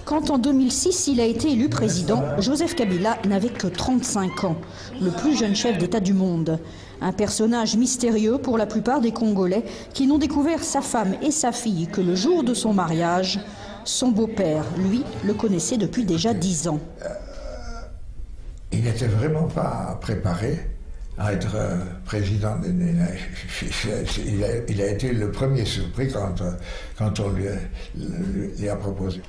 Quand en 2006 il a été élu président, Joseph Kabila n'avait que 35 ans, le plus jeune chef d'État du monde. Un personnage mystérieux pour la plupart des Congolais qui n'ont découvert sa femme et sa fille que le jour de son mariage. Son beau-père, lui, le connaissait depuis déjà 10 ans. Il n'était vraiment pas préparé à être président. Il a été le premier surpris quand on lui a proposé.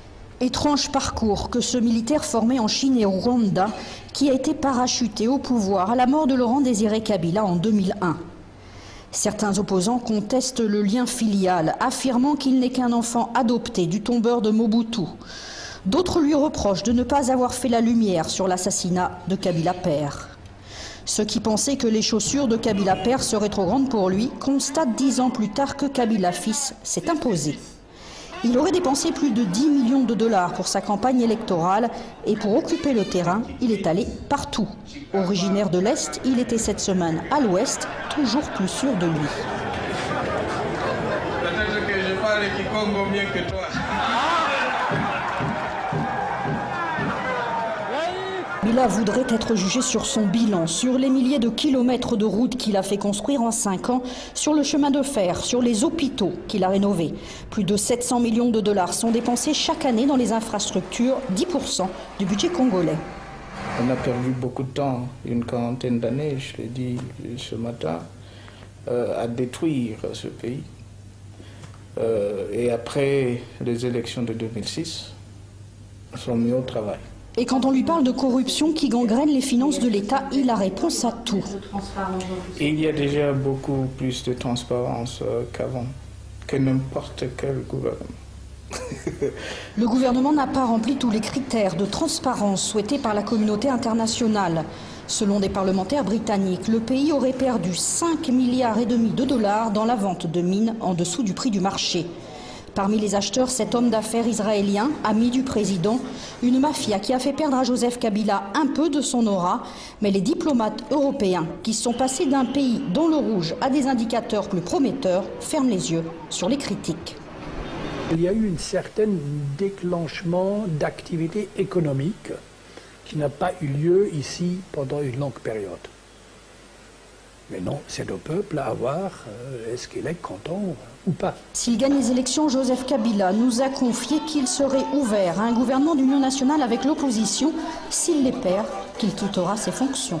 Étrange parcours que ce militaire formé en Chine et au Rwanda, qui a été parachuté au pouvoir à la mort de Laurent Désiré Kabila en 2001. Certains opposants contestent le lien filial, affirmant qu'il n'est qu'un enfant adopté du tombeur de Mobutu. D'autres lui reprochent de ne pas avoir fait la lumière sur l'assassinat de Kabila père. Ceux qui pensaient que les chaussures de Kabila père seraient trop grandes pour lui constatent 10 ans plus tard que Kabila fils s'est imposé. Il aurait dépensé plus de 10 millions de dollars pour sa campagne électorale et pour occuper le terrain, il est allé partout. Originaire de l'Est, il était cette semaine à l'Ouest, toujours plus sûr de lui. Peut-être que je parle Kikongo mieux que toi. Kabila voudrait être jugé sur son bilan, sur les milliers de kilomètres de routes qu'il a fait construire en 5 ans, sur le chemin de fer, sur les hôpitaux qu'il a rénovés. Plus de 700 millions de dollars sont dépensés chaque année dans les infrastructures, 10% du budget congolais. On a perdu beaucoup de temps, une quarantaine d'années, je l'ai dit ce matin, à détruire ce pays. Et après les élections de 2006, ils sont mis au travail. Et quand on lui parle de corruption qui gangrène les finances de l'État, il a réponse à tout. Et il y a déjà beaucoup plus de transparence qu'avant, que n'importe quel gouvernement. Le gouvernement n'a pas rempli tous les critères de transparence souhaités par la communauté internationale. Selon des parlementaires britanniques, le pays aurait perdu 5,5 milliards de dollars dans la vente de mines en dessous du prix du marché. Parmi les acheteurs, cet homme d'affaires israélien, ami du président, une mafia qui a fait perdre à Joseph Kabila un peu de son aura, mais les diplomates européens qui sont passés d'un pays dans le rouge à des indicateurs plus prometteurs ferment les yeux sur les critiques. Il y a eu un certain déclenchement d'activité économique qui n'a pas eu lieu ici pendant une longue période. Mais non, c'est au peuple à voir est-ce qu'il est content ou pas. S'il gagne les élections, Joseph Kabila nous a confié qu'il serait ouvert à un gouvernement d'union nationale avec l'opposition. S'il les perd, qu'il quittera ses fonctions.